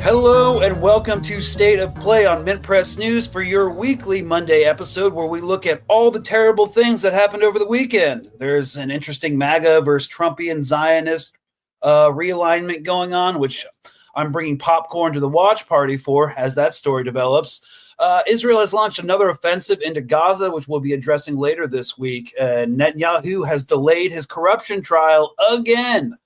Hello and welcome to State of Play on MintPress News for your weekly Monday episode where we look at all the terrible things that happened over the weekend. There's an interesting MAGA versus Trumpian Zionist realignment going on, which I'm bringing popcorn to the watch party for as that story develops. Israel has launched another offensive into Gaza, which we'll be addressing later this week. Netanyahu has delayed his corruption trial again.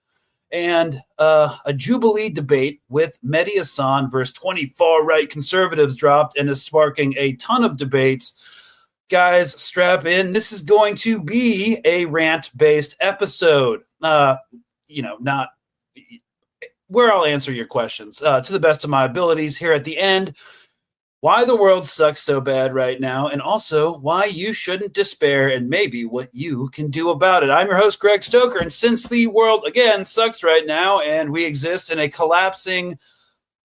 And a Jubilee debate with Mehdi Hassan versus 20 far-right conservatives dropped and is sparking a ton of debates. Guys, strap in. This is going to be a rant-based episode. Not where I'll answer your questions to the best of my abilities here at the end. Why the world sucks so bad right now, and also why you shouldn't despair and maybe what you can do about it. I'm your host, Greg Stoker, and since the world, again, sucks right now, and we exist in a collapsing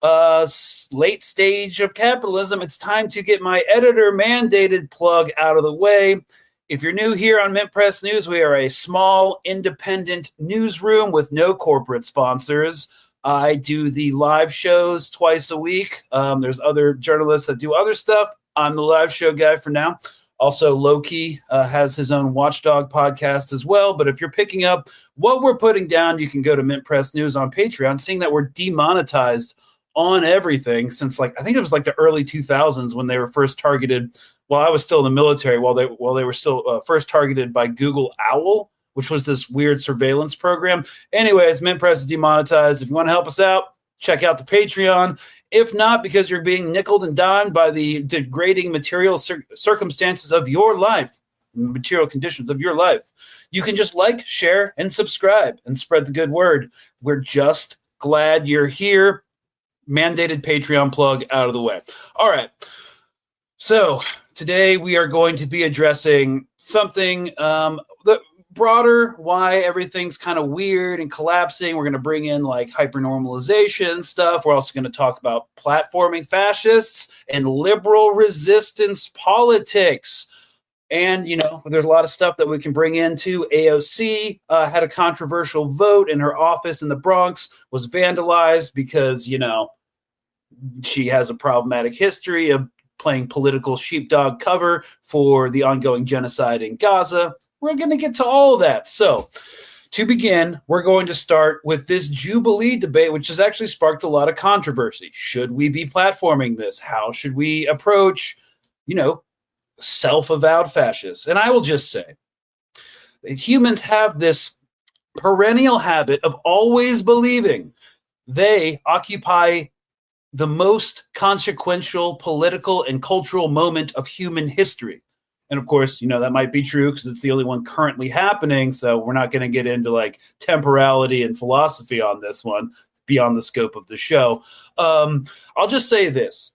late stage of capitalism, it's time to get my editor-mandated plug out of the way. If you're new here on MintPress News, we are a small, independent newsroom with no corporate sponsors. I do the live shows twice a week. There's other journalists that do other stuff. I'm the live show guy for now. Also, Loki has his own Watchdog podcast as well. But if you're picking up what we're putting down, you can go to MintPress News on Patreon, seeing that we're demonetized on everything since I think it was the early 2000s when they were first targeted. While I was still in the military, while they were still first targeted by Google Owl, which was this weird surveillance program. Anyways, MintPress is demonetized. If you want to help us out, check out the Patreon. If not, because you're being nickeled and dimed by the degrading material circumstances of your life, material conditions of your life, you can just like, share, and subscribe and spread the good word. We're just glad you're here. Mandated Patreon plug out of the way. All right. So today we are going to be addressing something broader, why everything's kind of weird and collapsing. We're going to bring in hypernormalization stuff. We're also going to talk about platforming fascists and liberal resistance politics. And, there's a lot of stuff that we can bring into. AOC had a controversial vote in her office in the Bronx, was vandalized because, she has a problematic history of playing political sheepdog cover for the ongoing genocide in Gaza. We're going to get to all of that. So to begin, we're going to start with this Jubilee debate, which has actually sparked a lot of controversy. Should we be platforming this? How should we approach, self-avowed fascists? And I will just say that humans have this perennial habit of always believing they occupy the most consequential political and cultural moment of human history. And of course, that might be true because it's the only one currently happening. So we're not going to get into temporality and philosophy on this one. It's beyond the scope of the show. I'll just say this.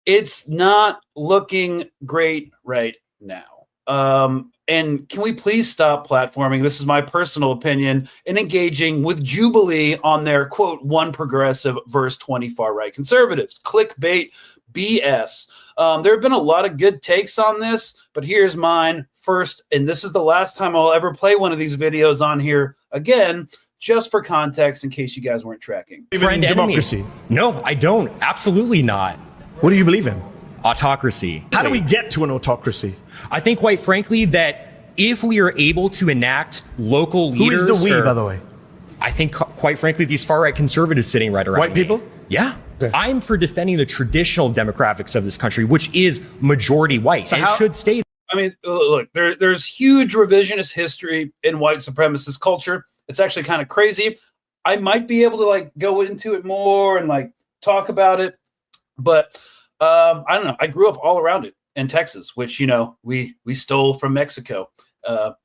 It's not looking great right now. And can we please stop platforming? This is my personal opinion in engaging with Jubilee on their, quote, one progressive versus 20 far-right conservatives. Clickbait BS. There have been a lot of good takes on this, but here's mine first. And this is the last time I'll ever play one of these videos on here again, just for context, in case you guys weren't tracking. Friend democracy? No, I don't. Absolutely not. What do you believe in? Autocracy. How do we get to an autocracy? I think, quite frankly, that if we are able to enact local leaders... Who is the we, by the way? I think, quite frankly, these far-right conservatives sitting right around White people? Yeah. Okay. I'm for defending the traditional demographics of this country, which is majority white, so and should stay. I mean, look, there's huge revisionist history in white supremacist culture. It's actually kind of crazy. I might be able to go into it more and talk about it, but I don't know. I grew up all around it in Texas, which we stole from Mexico.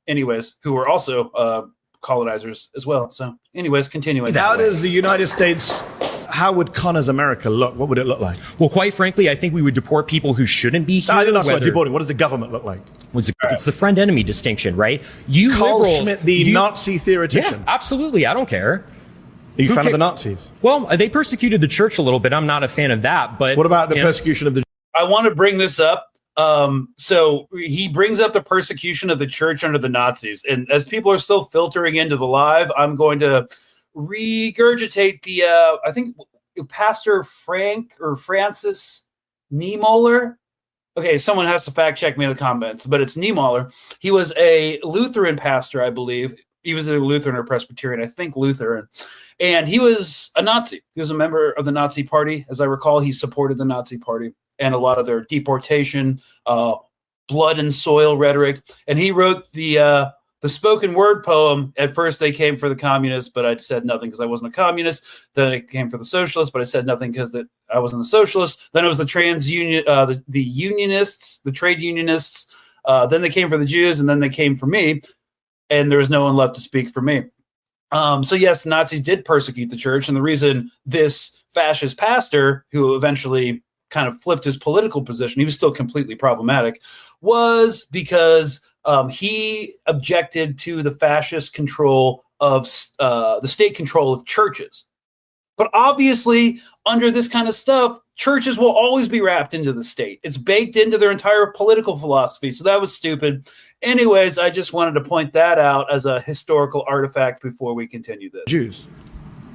Anyways, who were also colonizers as well. So, anyways, continuing. How does the United States? How would Connor's America look? What would it look like? Well, quite frankly, I think we would deport people who shouldn't be here. I didn't ask about deporting. What does the government look like? It's the friend-enemy distinction, right? You Carl liberals, Schmitt, the Nazi theoretician. Yeah, absolutely. I don't care. Are you a fan of the Nazis? Well, they persecuted the church a little bit. I'm not a fan of that. But what about the persecution of the... I want to bring this up So he brings up the persecution of the church under the Nazis. And as people are still filtering into the live, I'm going to regurgitate the, I think Pastor Frank or Francis Niemöller. Okay, someone has to fact check me in the comments, but it's Niemöller. He was a Lutheran pastor, I believe. He was either Lutheran or Presbyterian, I think Lutheran. And he was a Nazi. He was a member of the Nazi Party. As I recall, he supported the Nazi Party and a lot of their deportation, blood and soil rhetoric. And he wrote the spoken word poem. At first, they came for the communists, but I said nothing because I wasn't a communist. Then it came for the socialists, but I said nothing because I wasn't a socialist. Then it was the the unionists, the trade unionists. Then they came for the Jews, and then they came for me. And there was no one left to speak for me. So yes, the Nazis did persecute the church. And the reason this fascist pastor, who eventually kind of flipped his political position, he was still completely problematic, was because he objected to the fascist control of the state control of churches. But obviously, under this kind of stuff, churches will always be wrapped into the state. It's baked into their entire political philosophy. So that was stupid. Anyways, I just wanted to point that out as a historical artifact before we continue this. Jews.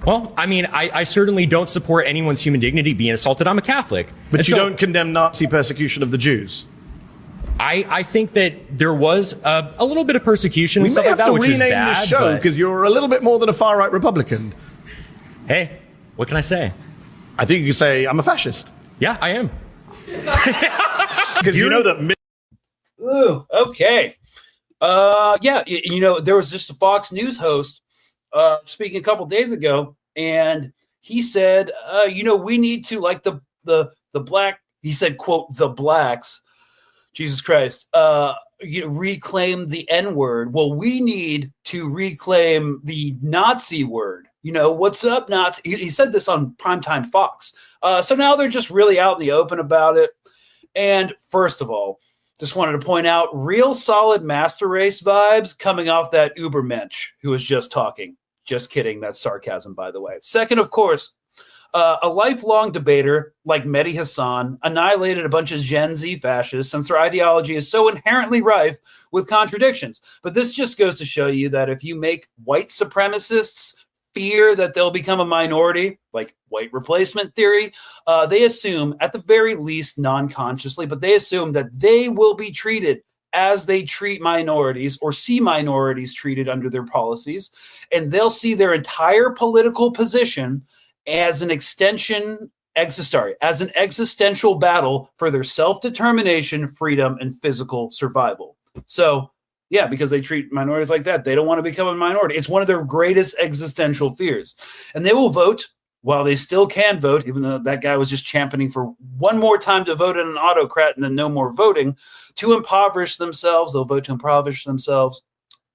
Well, I mean, I certainly don't support anyone's human dignity being assaulted. I'm a Catholic. But you don't condemn Nazi persecution of the Jews? I think that there was a little bit of persecution. We and stuff may like have that, to which is rename bad, this show because you're a little bit more than a far-right Republican. Hey, what can I say? I think you can say, I'm a fascist. Yeah, I am. Because you know that... Ooh, okay. Yeah, there was just a Fox News host speaking a couple days ago, and he said, we need to, like the black, he said, quote, the blacks, Jesus Christ, reclaim the N-word. Well, we need to reclaim the Nazi word. What's up, Nazi? He said this on primetime Fox. So now they're just really out in the open about it. And first of all, just wanted to point out real solid master race vibes coming off that Ubermensch who was just talking. Just kidding. That's sarcasm, by the way. Second, of course, a lifelong debater like Mehdi Hassan annihilated a bunch of Gen Z fascists since their ideology is so inherently rife with contradictions. But this just goes to show you that if you make white supremacists fear that they'll become a minority, like white replacement theory, they assume, at the very least non-consciously, but they assume that they will be treated as they treat minorities or see minorities treated under their policies. And they'll see their entire political position as an as an existential battle for their self-determination, freedom, and physical survival. So, yeah, because they treat minorities like that, they don't want to become a minority. It's one of their greatest existential fears. And they will vote while they still can vote, even though that guy was just championing for one more time to vote in an autocrat and then no more voting, to impoverish themselves. They'll vote to impoverish themselves,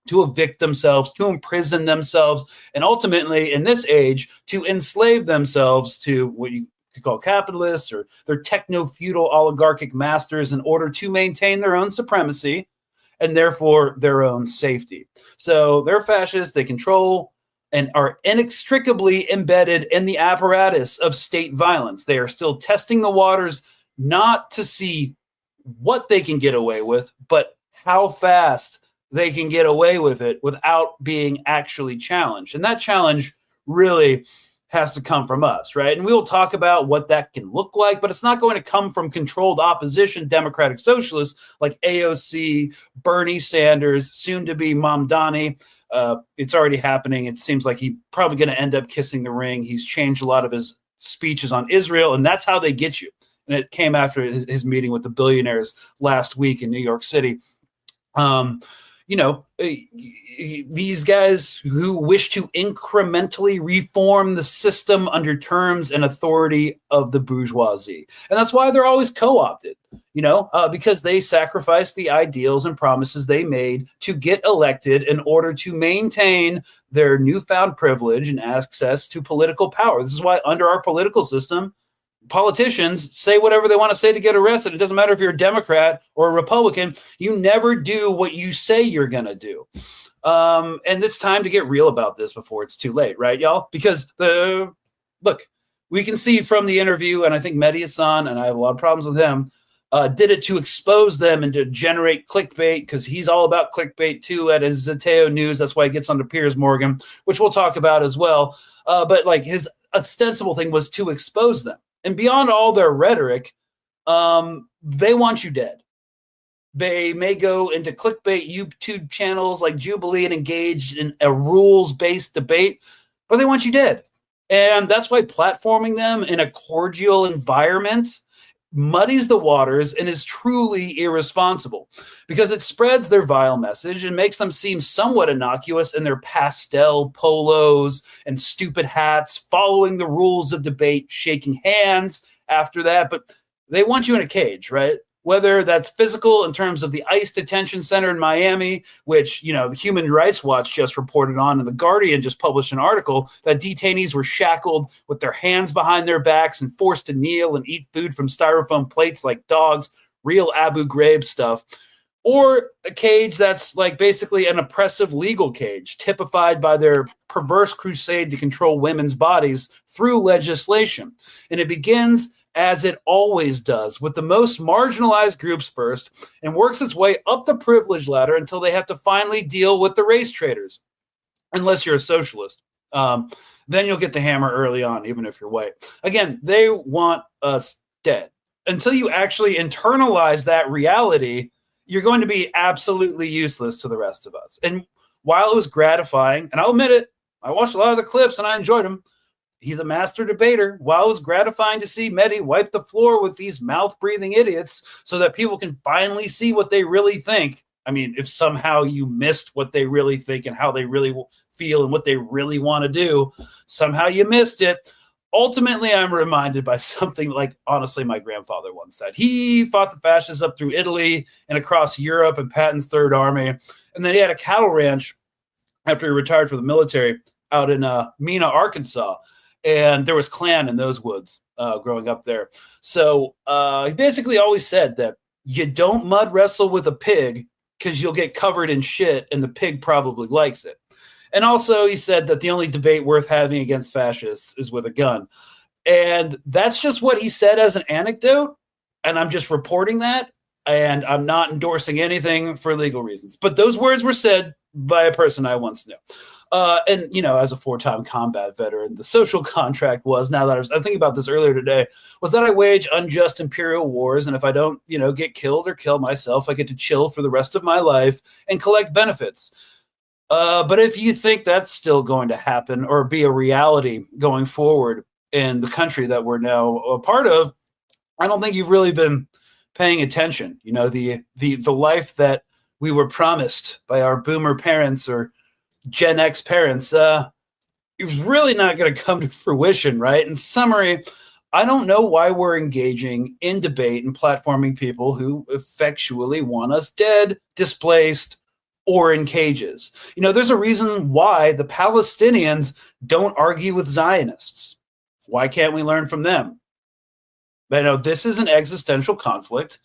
to evict themselves, to imprison themselves, and ultimately, in this age, to enslave themselves to what you could call capitalists or their techno-feudal oligarchic masters in order to maintain their own supremacy and therefore their own safety. So they're fascists. They control and are inextricably embedded in the apparatus of state violence. They are still testing the waters, not to see what they can get away with, but how fast they can get away with it without being actually challenged. And that challenge really has to come from us, right? And we will talk about what that can look like, but it's not going to come from controlled opposition democratic socialists like AOC, Bernie Sanders, soon to be Mamdani. It's already happening. It seems like he's probably going to end up kissing the ring. He's changed a lot of his speeches on Israel, and that's how they get you. And it came after his meeting with the billionaires last week in New York City. These guys who wish to incrementally reform the system under terms and authority of the bourgeoisie. And that's why they're always co-opted, because they sacrifice the ideals and promises they made to get elected in order to maintain their newfound privilege and access to political power. This is why under our political system, politicians say whatever they want to say to get arrested. It doesn't matter if you're a Democrat or a Republican. You never do what you say you're going to do. And it's time to get real about this before it's too late, right, y'all? Because we can see from the interview, and I think Mehdi Hassan, and I have a lot of problems with him, did it to expose them and to generate clickbait, because he's all about clickbait too at his Zateo News. That's why he gets onto Piers Morgan, which we'll talk about as well. But like his ostensible thing was to expose them. And beyond all their rhetoric, they want you dead. They may go into clickbait YouTube channels like Jubilee and engage in a rules-based debate, but they want you dead. And that's why platforming them in a cordial environment muddies the waters and is truly irresponsible, because it spreads their vile message and makes them seem somewhat innocuous in their pastel polos and stupid hats, following the rules of debate, shaking hands after that. But they want you in a cage, right? Whether that's physical in terms of the ICE detention center in Miami, which, you know, the Human Rights Watch just reported on, and The Guardian just published an article that detainees were shackled with their hands behind their backs and forced to kneel and eat food from styrofoam plates like dogs, real Abu Ghraib stuff. Or a cage that's like basically an oppressive legal cage, typified by their perverse crusade to control women's bodies through legislation. And it begins, as it always does, with the most marginalized groups first, and works its way up the privilege ladder until they have to finally deal with the race traders. Unless you're a socialist. Then you'll get the hammer early on, even if you're white. Again, they want us dead. Until you actually internalize that reality, you're going to be absolutely useless to the rest of us. And while it was gratifying, and I'll admit it, I watched a lot of the clips and I enjoyed them. He's a master debater. While it was gratifying to see Mehdi wipe the floor with these mouth-breathing idiots so that people can finally see what they really think. I mean, if somehow you missed what they really think and how they really feel and what they really want to do, somehow you missed it. Ultimately, I'm reminded by something like, honestly, my grandfather once said. He fought the fascists up through Italy and across Europe and Patton's Third Army. And then he had a cattle ranch after he retired from the military out in Mena, Arkansas. And there was Klan in those woods growing up there. So he basically always said that you don't mud wrestle with a pig because you'll get covered in shit and the pig probably likes it. And also he said that the only debate worth having against fascists is with a gun. And that's just what he said as an anecdote. And I'm just reporting that. And I'm not endorsing anything for legal reasons. But those words were said by a person I once knew. And, you know, as a 4-time combat veteran, the social contract was, now that I was thinking about this earlier today, was that I wage unjust imperial wars. And if I don't, you know, get killed or kill myself, I get to chill for the rest of my life and collect benefits. But if you think that's still going to happen or be a reality going forward in the country that we're now a part of, I don't think you've really been paying attention. You know, the life that we were promised by our boomer parents or Gen X parents, it was really not going to come to fruition, right? In summary, I don't know why we're engaging in debate and platforming people who effectually want us dead, displaced, or in cages. You know, there's a reason why the Palestinians don't argue with Zionists. Why can't we learn from them? But, you know, this is an existential conflict,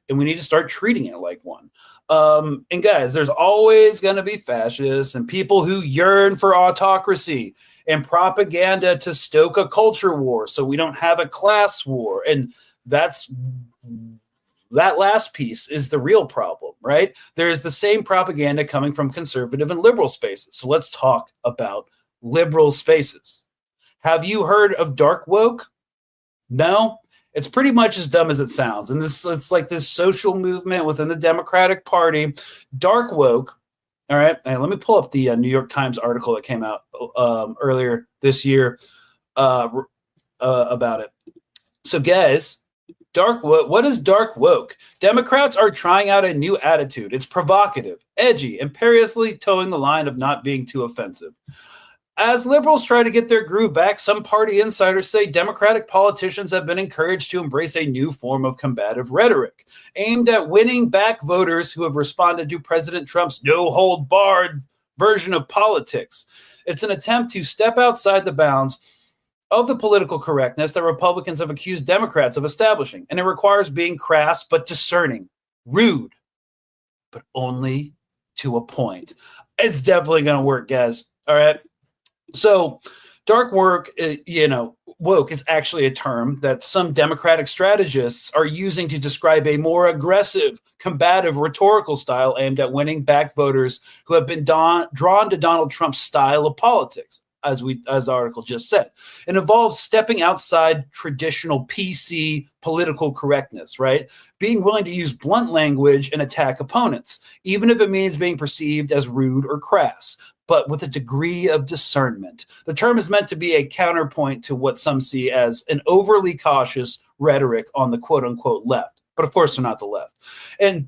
and we need to start treating it like one. And guys, there's always going to be fascists and people who yearn for autocracy and propaganda to stoke a culture war so we don't have a class war. And that last piece is the real problem, right? There is the same propaganda coming from conservative and liberal spaces. So let's talk about liberal spaces. Have you heard of dark woke? No? It's pretty much as dumb as it sounds. And it's like this social movement within the Democratic Party. Dark woke, all right? And let me pull up the New York Times article that came out earlier this year about it. So guys, dark woke. What is dark woke? Democrats are trying out a new attitude. It's provocative, edgy, and perilously towing the line of not being too offensive. As liberals try to get their groove back, some party insiders say Democratic politicians have been encouraged to embrace a new form of combative rhetoric aimed at winning back voters who have responded to President Trump's no-hold-barred version of politics. It's an attempt to step outside the bounds of the political correctness that Republicans have accused Democrats of establishing, and it requires being crass but discerning, rude, but only to a point. It's definitely going to work, guys. All right? So dark work, you know, woke is actually a term that some Democratic strategists are using to describe a more aggressive, combative rhetorical style aimed at winning back voters who have been drawn to Donald Trump's style of politics, as the article just said. It involves stepping outside traditional PC political correctness, right? Being willing to use blunt language and attack opponents, even if it means being perceived as rude or crass, but with a degree of discernment. The term is meant to be a counterpoint to what some see as an overly cautious rhetoric on the quote-unquote left. But of course, they're not the left. And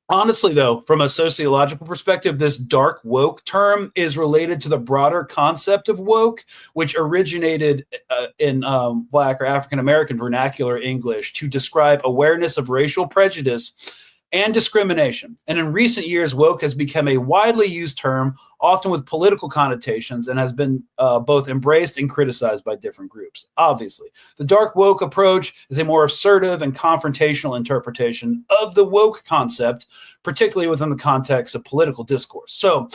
honestly, though, from a sociological perspective, this dark woke term is related to the broader concept of woke, which originated in Black or African-American vernacular English to describe awareness of racial prejudice and discrimination. And in recent years, woke has become a widely used term, often with political connotations, and has been both embraced and criticized by different groups. Obviously, the dark woke approach is a more assertive and confrontational interpretation of the woke concept, particularly within the context of political discourse. So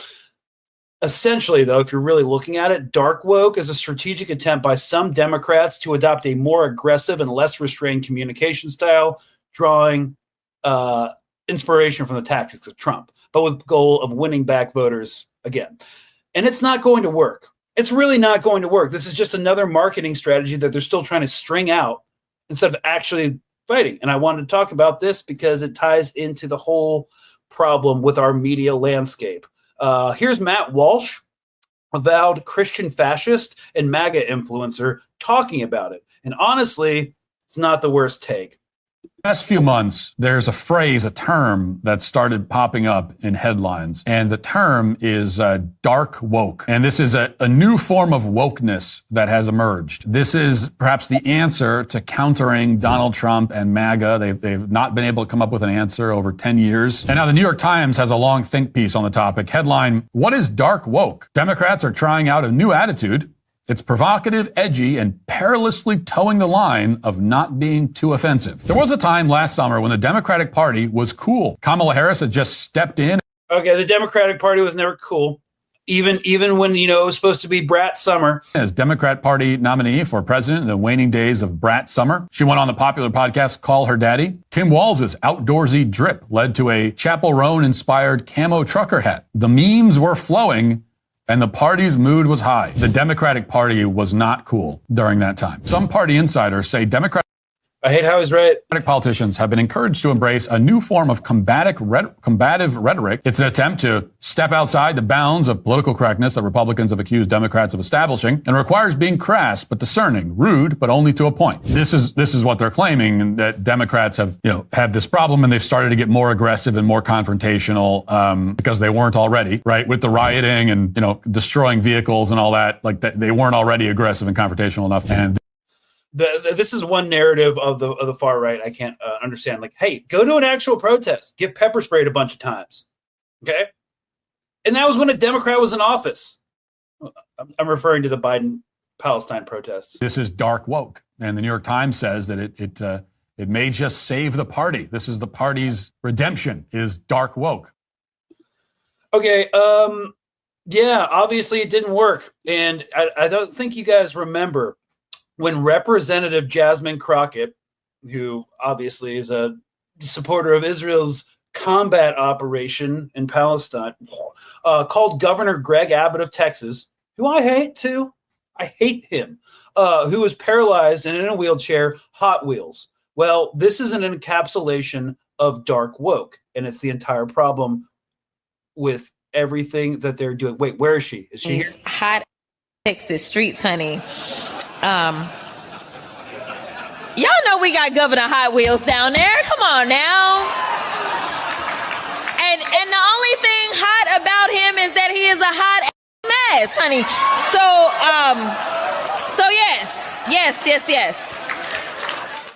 essentially, though, if you're really looking at it, dark woke is a strategic attempt by some Democrats to adopt a more aggressive and less restrained communication style, drawing inspiration from the tactics of Trump, but with the goal of winning back voters again. And it's not going to work. It's really not going to work. This is just another marketing strategy that they're still trying to string out instead of actually fighting. And I wanted to talk about this because it ties into the whole problem with our media landscape. Here's Matt Walsh, avowed Christian fascist and MAGA influencer, talking about it. And honestly, it's not the worst take. Last few months, there's a phrase, a term that started popping up in headlines, and the term is dark woke. And this is a new form of wokeness that has emerged. This is perhaps the answer to countering Donald Trump and MAGA. They've not been able to come up with an answer over 10 years. And now the New York Times has a long think piece on the topic. Headline, "What is dark woke? Democrats are trying out a new attitude. It's provocative, edgy, and perilously towing the line of not being too offensive." There was a time last summer when the Democratic Party was cool. Kamala Harris had just stepped in. Okay, the Democratic Party was never cool. Even when, it was supposed to be Brat Summer. As Democrat Party nominee for president in the waning days of Brat Summer. She went on the popular podcast Call Her Daddy. Tim Walz's outdoorsy drip led to a Chapel Roan-inspired camo trucker hat. The memes were flowing, and the party's mood was high. The Democratic Party was not cool during that time. Some party insiders say Democratic I hate how he's right. politicians have been encouraged to embrace a new form of combative rhetoric. It's an attempt to step outside the bounds of political correctness that Republicans have accused Democrats of establishing, and requires being crass but discerning, rude but only to a point. This is what they're claiming, and that Democrats have this problem, and they've started to get more aggressive and more confrontational because they weren't already, right, with the rioting and destroying vehicles and all that. Like they weren't already aggressive and confrontational enough. And this is one narrative of the far right I can't understand. Like, hey, go to an actual protest, get pepper sprayed a bunch of times, okay? And that was when a Democrat was in office. I'm referring to the Biden-Palestine protests. This is dark woke, and the New York Times says that it may just save the party. This is the party's redemption, is dark woke. Okay, yeah, obviously it didn't work, and I don't think you guys remember when Representative Jasmine Crockett, who obviously is a supporter of Israel's combat operation in Palestine, called Governor Greg Abbott of Texas, who I hate too. I hate him, who was paralyzed and in a wheelchair, Hot Wheels. Well, this is an encapsulation of dark woke, and it's the entire problem with everything that they're doing. Wait, where is she? Is she here? Hot Texas streets, honey. Y'all know we got Governor Hot Wheels down there. Come on now. And the only thing hot about him is that he is a hot mess, honey. So yes.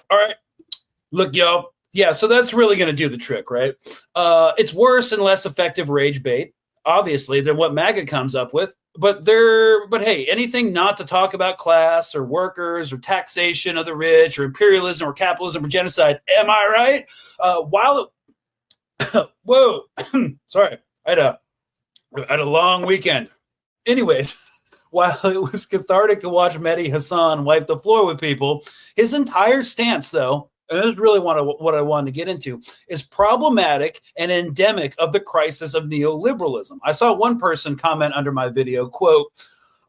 All right. Look, y'all. Yeah, so that's really going to do the trick, right? It's worse and less effective rage bait, obviously, than what MAGA comes up with. But hey, anything not to talk about class or workers or taxation of the rich or imperialism or capitalism or genocide. Am I right? Whoa, sorry, I had a long weekend. Anyways, while it was cathartic to watch Mehdi Hassan wipe the floor with people, his entire stance, though, and this is really what I wanted to get into, is problematic and endemic of the crisis of neoliberalism. I saw one person comment under my video, quote,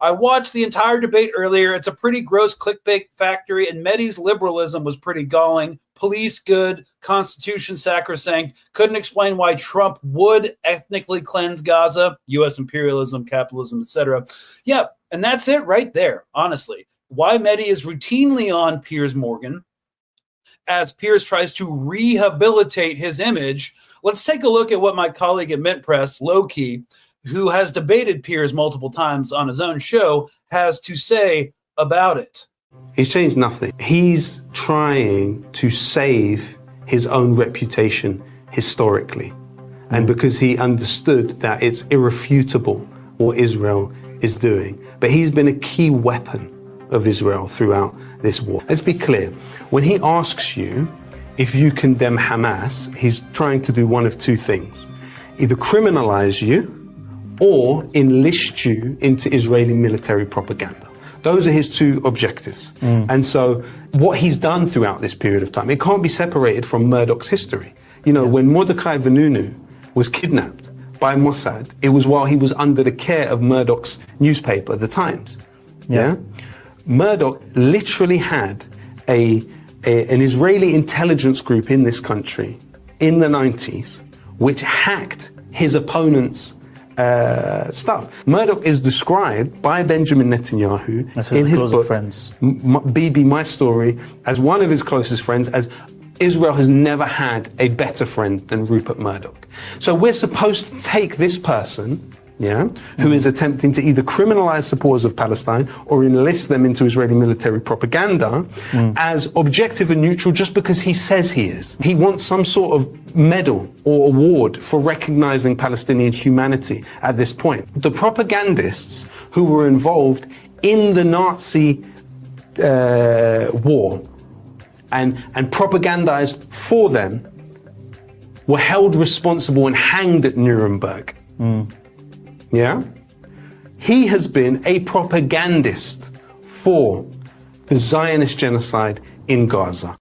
I watched the entire debate earlier. It's a pretty gross clickbait factory, and Mehdi's liberalism was pretty galling. Police good, Constitution sacrosanct. Couldn't explain why Trump would ethnically cleanse Gaza, U.S. imperialism, capitalism, etc. Yeah, and that's it right there, honestly. Why Mehdi is routinely on Piers Morgan as Piers tries to rehabilitate his image. Let's take a look at what my colleague at MintPress, Lowkey, who has debated Piers multiple times on his own show, has to say about it. He's changed nothing. He's trying to save his own reputation historically. And because he understood that it's irrefutable what Israel is doing. But he's been a key weapon of Israel throughout this war. Let's be clear. When he asks you if you condemn Hamas, he's trying to do one of two things. Either criminalize you or enlist you into Israeli military propaganda. Those are his two objectives. And so what he's done throughout this period of time, it can't be separated from Murdoch's history. You know, when Mordecai Vanunu was kidnapped by Mossad, it was while he was under the care of Murdoch's newspaper, The Times. Yeah. Murdoch literally had an Israeli intelligence group in this country in the 90s, which hacked his opponent's stuff. Murdoch is described by Benjamin Netanyahu in his book, Bibi, My Story, as one of his closest friends, as Israel has never had a better friend than Rupert Murdoch. So we're supposed to take this person, who is attempting to either criminalize supporters of Palestine or enlist them into Israeli military propaganda as objective and neutral just because he says he is. He wants some sort of medal or award for recognizing Palestinian humanity at this point. The propagandists who were involved in the Nazi war and propagandized for them were held responsible and hanged at Nuremberg. Yeah? He has been a propagandist for the Zionist genocide in Gaza.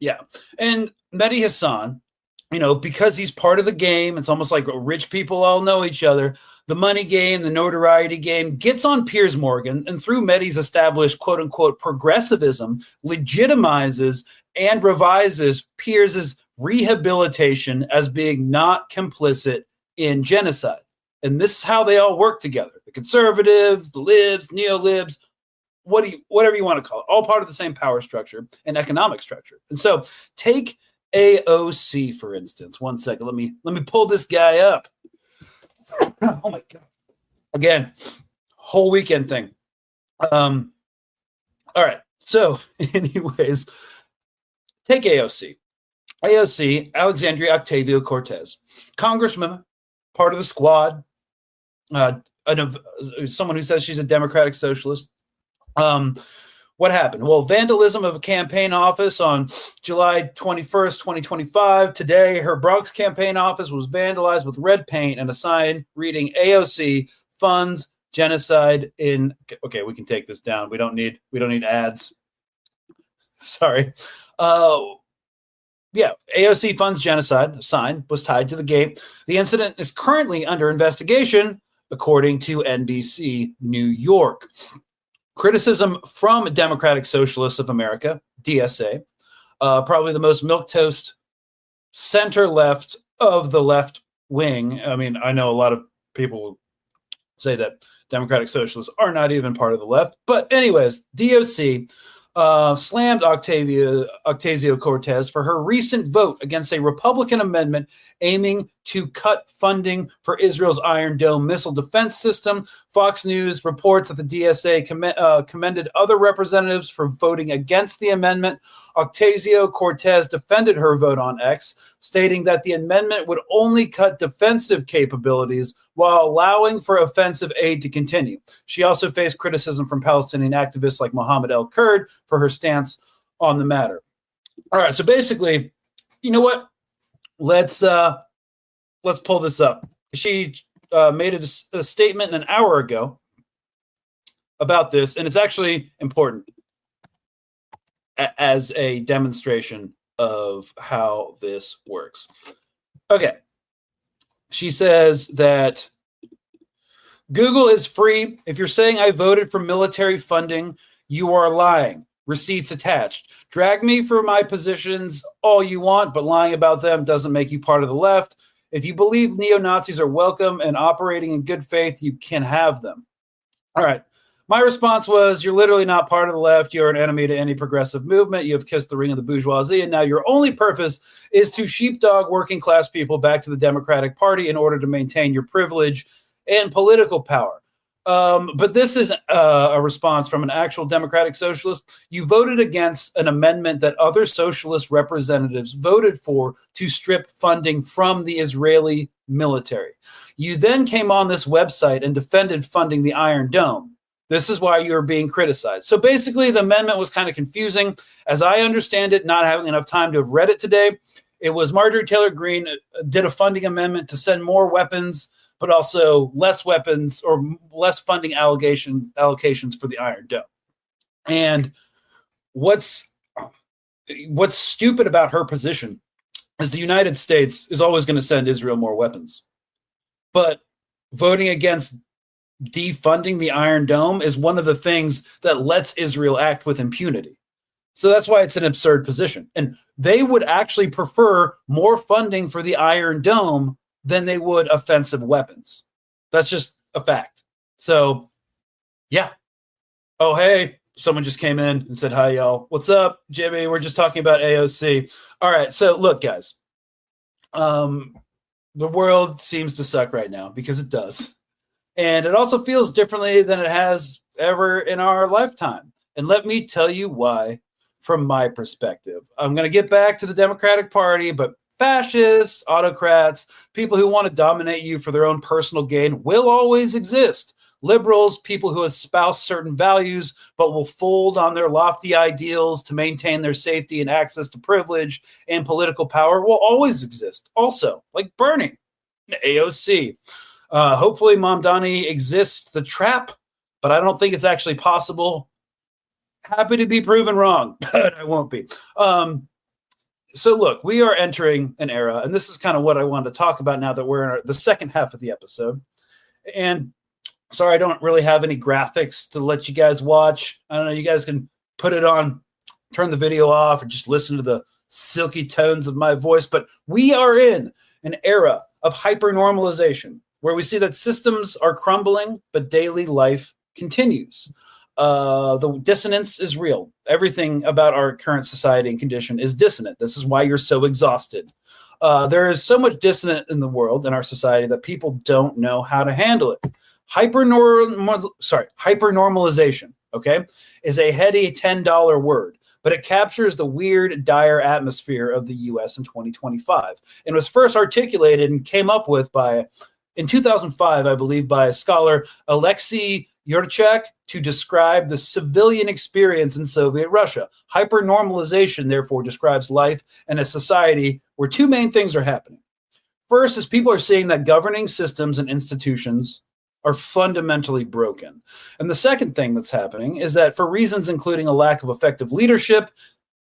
Yeah. And Mehdi Hassan, because he's part of the game, it's almost like rich people all know each other. The money game, the notoriety game, gets on Piers Morgan, and through Mehdi's established quote-unquote progressivism, legitimizes and revises Piers's rehabilitation as being not complicit in genocide. And this is how they all work together. The conservatives, the libs, neo-libs, whatever you want to call it, all part of the same power structure and economic structure. And so take AOC, for instance. One second. Let me pull this guy up. Oh my God. Again, whole weekend thing. All right. So anyways, take AOC. AOC, Alexandria Ocasio-Cortez, congressman, part of the squad, someone who says she's a democratic socialist. What happened? Well, vandalism of a campaign office on July 21st, 2025. Today, her Bronx campaign office was vandalized with red paint and a sign reading AOC funds genocide in. Okay, we can take this down. We don't need ads. Sorry. Yeah, AOC funds genocide. A sign was tied to the gate. The incident is currently under investigation, according to NBC New York. Criticism from Democratic Socialists of America, DSA, probably the most milquetoast center-left of the left wing. I mean, I know a lot of people say that Democratic Socialists are not even part of the left. But anyways, DOC slammed Ocasio-Cortez for her recent vote against a Republican amendment aiming to cut funding for Israel's Iron Dome missile defense system. Fox News reports that the DSA commended other representatives for voting against the amendment. Ocasio-Cortez defended her vote on X, stating that the amendment would only cut defensive capabilities while allowing for offensive aid to continue. She also faced criticism from Palestinian activists like Mohammed El-Kurd for her stance on the matter. All right, so basically, you know what? Let's pull this up. She made a statement an hour ago about this, and it's actually important as a demonstration of how this works. Okay. She says that Google is free. If you're saying I voted for military funding, you are lying. Receipts attached. Drag me for my positions all you want, but lying about them doesn't make you part of the left. If you believe neo-Nazis are welcome and operating in good faith, you can have them. All right. My response was, you're literally not part of the left. You're an enemy to any progressive movement. You have kissed the ring of the bourgeoisie, and now your only purpose is to sheepdog working class people back to the Democratic Party in order to maintain your privilege and political power. But this is a response from an actual democratic socialist. You voted against an amendment that other socialist representatives voted for to strip funding from the Israeli military. You then came on this website and defended funding the Iron Dome. This is why you are being criticized. So basically, the amendment was kind of confusing. As I understand it, not having enough time to have read it today, it was Marjorie Taylor Greene did a funding amendment to send more weapons, but also less weapons or less funding allocations for the Iron Dome. And what's stupid about her position is the United States is always going to send Israel more weapons. But voting against defunding the Iron Dome is one of the things that lets Israel act with impunity. So that's why it's an absurd position. And they would actually prefer more funding for the Iron Dome than they would offensive weapons. That's just a fact. So, yeah. Oh, hey, someone just came in and said, hi, y'all. What's up, Jimmy? We're just talking about AOC. All right. So, look, guys. The world seems to suck right now because it does. And it also feels differently than it has ever in our lifetime. And let me tell you why from my perspective. I'm going to get back to the Democratic Party, but fascists, autocrats, people who want to dominate you for their own personal gain will always exist. Liberals, people who espouse certain values but will fold on their lofty ideals to maintain their safety and access to privilege and political power will always exist. Also, like Bernie, AOC. Hopefully Mamdani exists the trap, but I don't think it's actually possible. Happy to be proven wrong, but I won't be. So look, we are entering an era, and this is kind of what I wanted to talk about now that we're in the second half of the episode. And sorry, I don't really have any graphics to let you guys watch. I don't know, you guys can put it on, turn the video off, or just listen to the silky tones of my voice. But we are in an era of hypernormalization, where we see that systems are crumbling, but daily life continues. The dissonance is real. Everything about our current society and condition is dissonant. This is why you're so exhausted. There is so much dissonant in the world, in our society, that people don't know how to handle it. Hypernormalization, okay, is a heady $10 word, but it captures the weird, dire atmosphere of the U.S. in 2025. And was first articulated and came up with in 2005, I believe, by scholar Alexei Yurchak to describe the civilian experience in Soviet Russia. Hypernormalization, therefore, describes life in a society where two main things are happening. First is people are seeing that governing systems and institutions are fundamentally broken. And the second thing that's happening is that for reasons including a lack of effective leadership,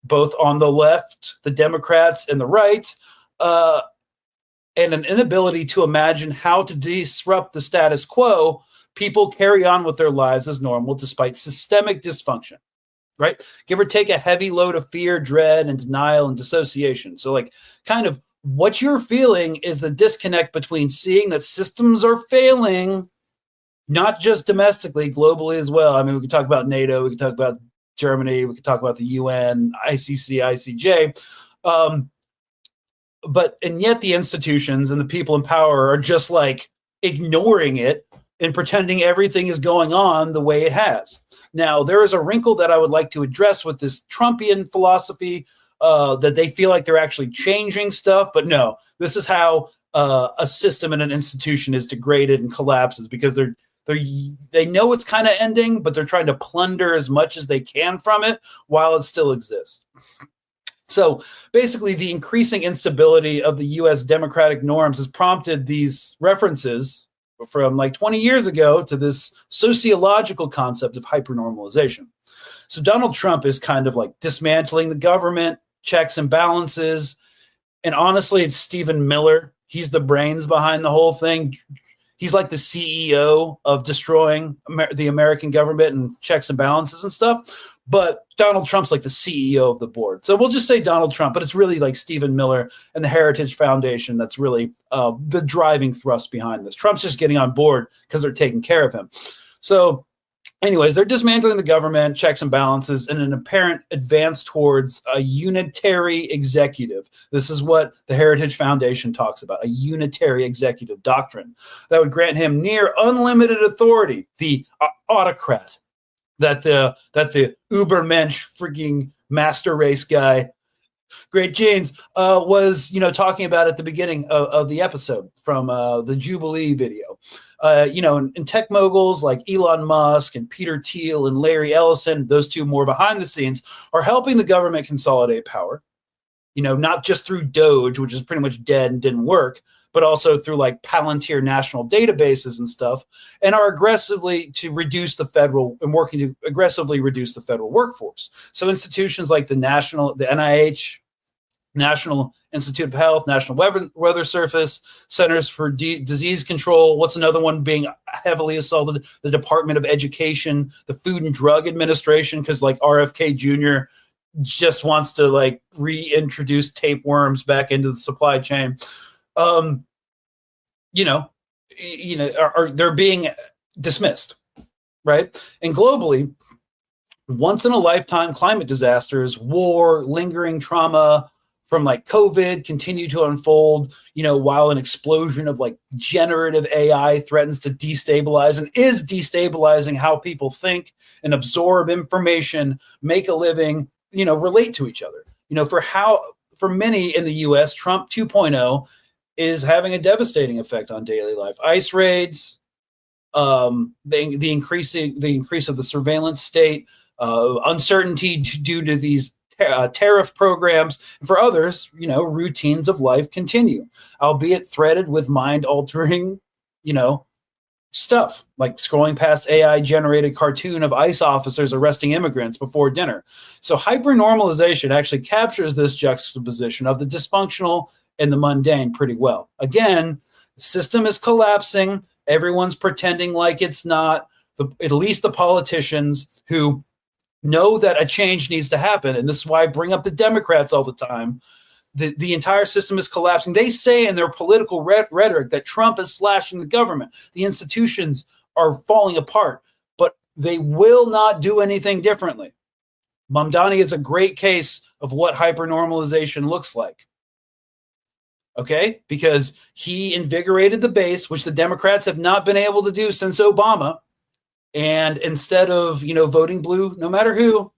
both on the left, the Democrats, and the right, and an inability to imagine how to disrupt the status quo, people carry on with their lives as normal despite systemic dysfunction, right? Give or take a heavy load of fear, dread, and denial and dissociation. So like kind of what you're feeling is the disconnect between seeing that systems are failing, not just domestically, globally as well. I mean, we could talk about NATO, we could talk about Germany, we could talk about the UN, ICC, ICJ. And yet the institutions and the people in power are just like ignoring it and pretending everything is going on the way it has. Now, there is a wrinkle that I would like to address with this Trumpian philosophy, that they feel like they're actually changing stuff. But no, this is how a system and an institution is degraded and collapses, because they know it's kind of ending, but they're trying to plunder as much as they can from it while it still exists. So basically, the increasing instability of the U.S. democratic norms has prompted these references from like 20 years ago to this sociological concept of hypernormalization. So Donald Trump is kind of like dismantling the government, checks and balances. And honestly, it's Stephen Miller. He's the brains behind the whole thing. He's like the CEO of destroying the American government and checks and balances and stuff. But Donald Trump's like the CEO of the board. So we'll just say Donald Trump, but it's really like Stephen Miller and the Heritage Foundation that's really the driving thrust behind this. Trump's just getting on board because they're taking care of him. So anyways, they're dismantling the government, checks and balances, and an apparent advance towards a unitary executive. This is what the Heritage Foundation talks about, a unitary executive doctrine that would grant him near unlimited authority, the autocrat that the Ubermensch freaking master race guy, Great Genes, was talking about at the beginning of the episode from the Jubilee video. And tech moguls like Elon Musk and Peter Thiel and Larry Ellison, those two more behind the scenes, are helping the government consolidate power, not just through Doge, which is pretty much dead and didn't work, but also through like Palantir national databases and stuff, and are working to aggressively reduce the federal workforce. So institutions like the NIH, National Institute of Health, National Weather Service, Centers for Disease Control. What's another one being heavily assaulted? The Department of Education, the Food and Drug Administration, because like RFK Jr. just wants to like reintroduce tapeworms back into the supply chain. They're being dismissed, right? And globally, once in a lifetime climate disasters, war, lingering trauma from like COVID continue to unfold, while an explosion of like generative AI threatens to destabilize and is destabilizing how people think and absorb information, make a living, relate to each other. For many in the US, Trump 2.0 is having a devastating effect on daily life. ICE raids, the increase of the surveillance state, uncertainty due to these tariff programs. For others, routines of life continue, albeit threaded with mind-altering, stuff, like scrolling past AI-generated cartoon of ICE officers arresting immigrants before dinner. So hypernormalization actually captures this juxtaposition of the dysfunctional and the mundane pretty well. Again, the system is collapsing. Everyone's pretending like it's not. At least the politicians who know that a change needs to happen. And this is why I bring up the Democrats all the time. The entire system is collapsing. They say in their political rhetoric that Trump is slashing the government. The institutions are falling apart, but they will not do anything differently. Mamdani is a great case of what hypernormalization looks like. Okay? Because he invigorated the base, which the Democrats have not been able to do since Obama. And instead of, voting blue, no matter who,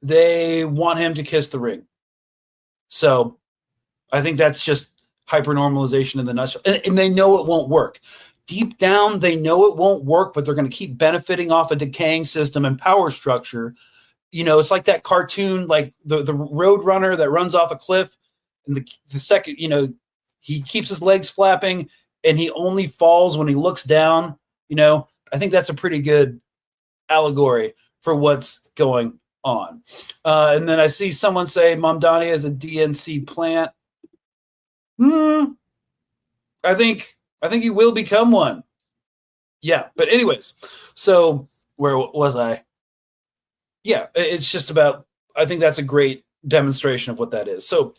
they want him to kiss the ring. So I think that's just hypernormalization in the nutshell. And they know it won't work. Deep down, they know it won't work, but they're going to keep benefiting off a decaying system and power structure. It's like that cartoon, like the road runner that runs off a cliff. And the second, he keeps his legs flapping and he only falls when he looks down. I think that's a pretty good allegory for what's going on. And then I see someone say Mamdani is a DNC plant. I think he will become one. Yeah, but anyways, so where was I? Yeah, it's just about, I think that's a great demonstration of what that is. So,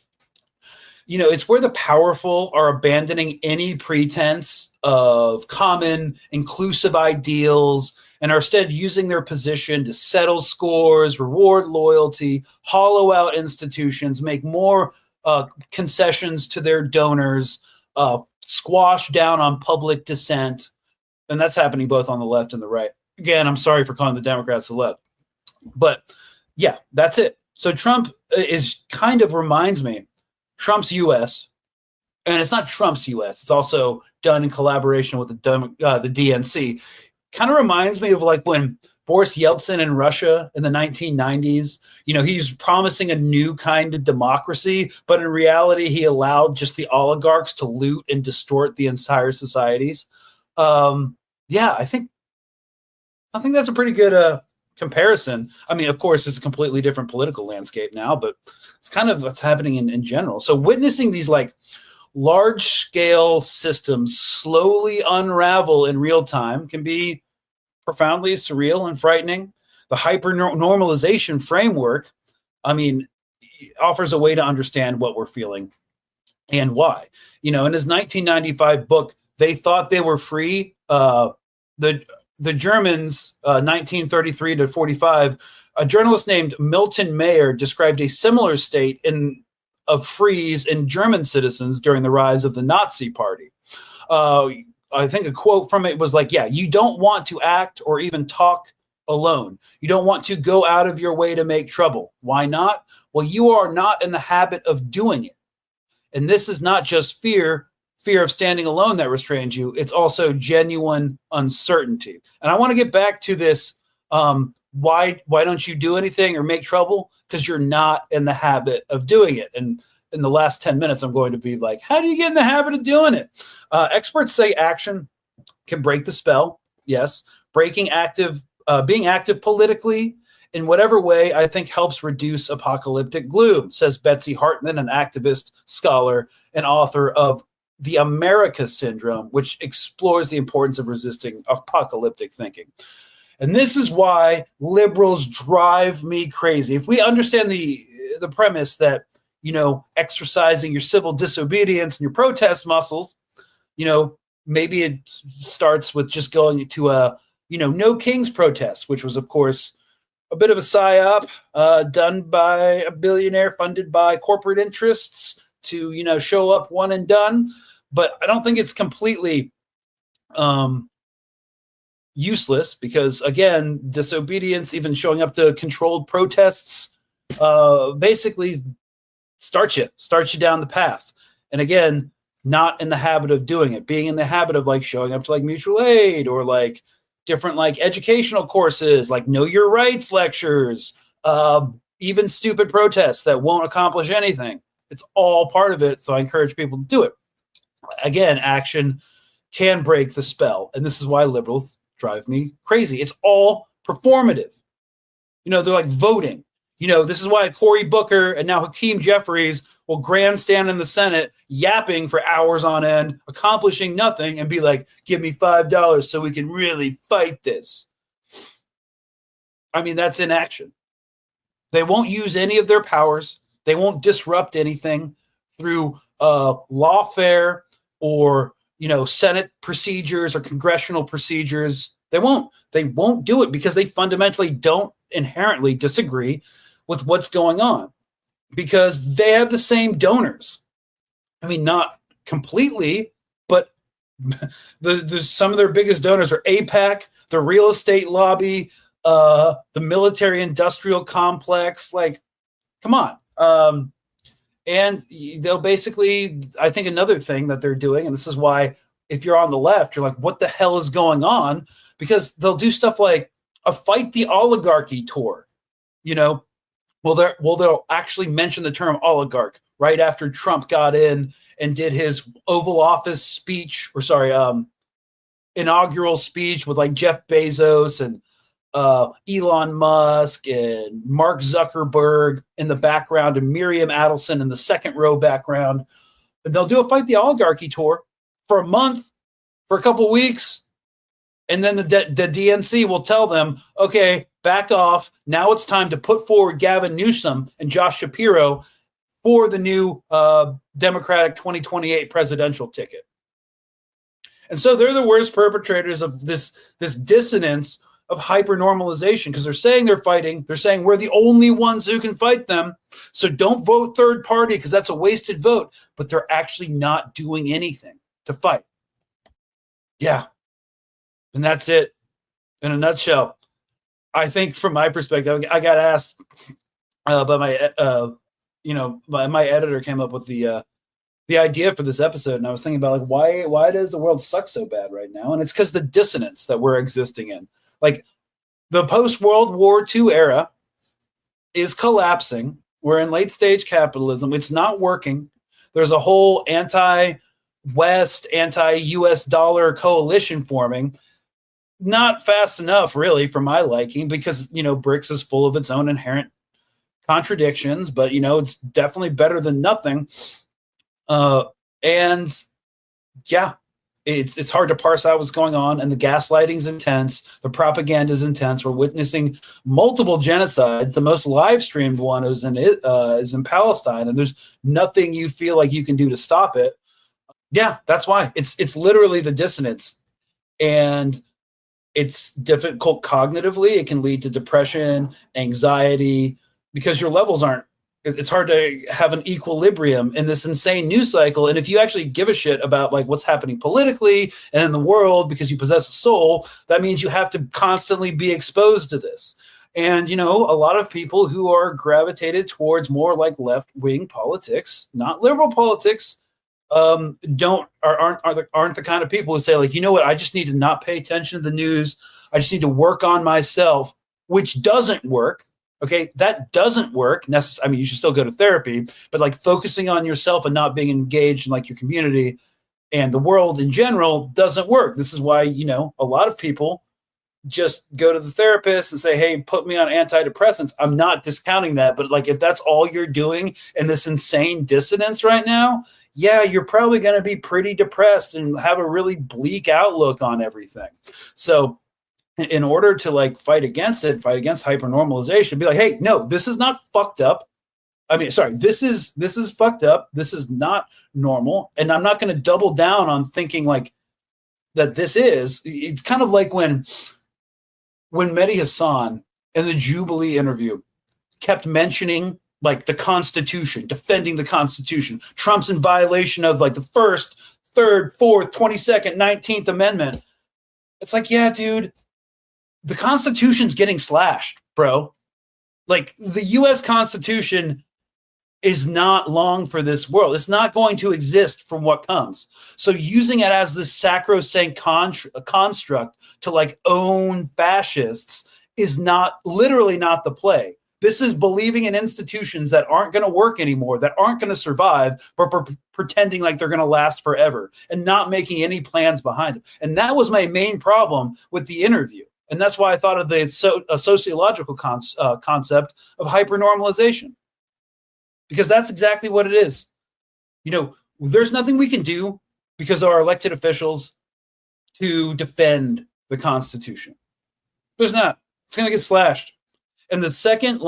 it's where the powerful are abandoning any pretense of common, inclusive ideals and are instead using their position to settle scores, reward loyalty, hollow out institutions, make more concessions to their donors, squash down on public dissent. And that's happening both on the left and the right. Again, I'm sorry for calling the Democrats the left. But yeah, that's it. So Trump reminds me, Trump's U.S., and it's not Trump's U.S., it's also done in collaboration with the DNC, kind of reminds me of like when Boris Yeltsin in Russia in the 1990s, he's promising a new kind of democracy, but in reality, he allowed just the oligarchs to loot and distort the entire societies. Yeah, I think that's a pretty good comparison. I mean, of course, it's a completely different political landscape now, but it's kind of what's happening in general. So witnessing these like large scale systems slowly unravel in real time can be profoundly surreal and frightening. The hypernormalization framework, I mean, offers a way to understand what we're feeling and why. In his 1995 book, They Thought They Were Free, the Germans, 1933 to 45, a journalist named Milton Mayer described a similar state of freeze in German citizens during the rise of the Nazi Party. I think a quote from it was like, yeah, you don't want to act or even talk alone. You don't want to go out of your way to make trouble. Why not? Well, you are not in the habit of doing it. And this is not just fear of standing alone that restrains you. It's also genuine uncertainty. And I want to get back to this. Why don't you do anything or make trouble? Because you're not in the habit of doing it. And in the last 10 minutes, I'm going to be like, how do you get in the habit of doing it? Experts say action can break the spell. Yes. Being active politically in whatever way, I think helps reduce apocalyptic gloom, says Betsy Hartman, an activist, scholar, and author of The America Syndrome, which explores the importance of resisting apocalyptic thinking. And this is why liberals drive me crazy. If we understand the premise that, exercising your civil disobedience and your protest muscles, maybe it starts with just going to a, No Kings protest, which was, of course, a bit of a psyop done by a billionaire funded by corporate interests to, show up one and done. But I don't think it's completely useless because, again, disobedience, even showing up to controlled protests, basically starts you down the path. And again, not in the habit of doing it, being in the habit of like showing up to like mutual aid or like different like educational courses, like know your rights lectures, even stupid protests that won't accomplish anything. It's all part of it. So I encourage people to do it. Again, action can break the spell. And this is why liberals drive me crazy. It's all performative. They're like voting. This is why Cory Booker and now Hakeem Jeffries will grandstand in the Senate yapping for hours on end, accomplishing nothing, and be like, give me $5 so we can really fight this. I mean, that's inaction. They won't use any of their powers. They won't disrupt anything through lawfare or, Senate procedures or congressional procedures. They won't do it because they fundamentally don't inherently disagree with what's going on because they have the same donors. I mean, not completely, but some of their biggest donors are AIPAC, the real estate lobby, the military industrial complex. Like, come on. And they'll basically, I think another thing that they're doing, and this is why if you're on the left, you're like, what the hell is going on? Because they'll do stuff like a fight the oligarchy tour, they'll actually mention the term oligarch right after Trump got in and did his Oval Office speech, inaugural speech with like Jeff Bezos and Elon Musk and Mark Zuckerberg in the background and Miriam Adelson in the second row background. And they'll do a fight the oligarchy tour for a month, for a couple weeks. And then the DNC will tell them, okay, back off. Now it's time to put forward Gavin Newsom and Josh Shapiro for the new Democratic 2028 presidential ticket. And so they're the worst perpetrators of this dissonance of hypernormalization because they're saying they're fighting. They're saying we're the only ones who can fight them. So don't vote third party because that's a wasted vote. But they're actually not doing anything to fight. Yeah. And that's it in a nutshell. I think from my perspective, I got asked by my editor came up with the idea for this episode. And I was thinking about like, why does the world suck so bad right now? And it's because the dissonance that we're existing in. Like the post-World War II era is collapsing. We're in late stage capitalism. It's not working. There's a whole West anti-US dollar coalition forming. Not fast enough, really, for my liking, because, BRICS is full of its own inherent contradictions, but, it's definitely better than nothing. And yeah, it's hard to parse out what's going on, and the gaslighting's intense. The propaganda is intense. We're witnessing multiple genocides. The most live streamed one is in Palestine, and there's nothing you feel like you can do to stop it. Yeah, that's why it's literally the dissonance, and it's difficult cognitively. It can lead to depression, anxiety, because your levels aren't. It's hard to have an equilibrium in this insane news cycle. And if you actually give a shit about like what's happening politically and in the world because you possess a soul, that means you have to constantly be exposed to this. And, a lot of people who are gravitated towards more like left-wing politics, not liberal politics, aren't the kind of people who say like, I just need to not pay attention to the news. I just need to work on myself, which doesn't work. Okay, that doesn't work. You should still go to therapy, but like focusing on yourself and not being engaged in like your community and the world in general doesn't work. This is why, a lot of people just go to the therapist and say, hey, put me on antidepressants. I'm not discounting that, but like if that's all you're doing in this insane dissonance right now, yeah, you're probably going to be pretty depressed and have a really bleak outlook on everything. So in order to like fight against hypernormalization, be like, hey, no, this is not fucked up. This is fucked up. This is not normal. And I'm not going to double down on thinking like that it's kind of like when Mehdi Hassan in the Jubilee interview kept mentioning like the Constitution, defending the Constitution. Trump's in violation of like the 1st, 3rd, 4th, 22nd, 19th Amendment. It's like, yeah, dude, the Constitution's getting slashed, bro. Like the US Constitution is not long for this world. It's not going to exist from what comes. So using it as this sacrosanct construct to like own fascists is literally not the play. This is believing in institutions that aren't going to work anymore, that aren't going to survive, but pretending like they're going to last forever and not making any plans behind it. And that was my main problem with the interview. And that's why I thought of the sociological concept of hypernormalization, because that's exactly what it is. There's nothing we can do because of our elected officials to defend the Constitution. There's not. It's going to get slashed. And the second,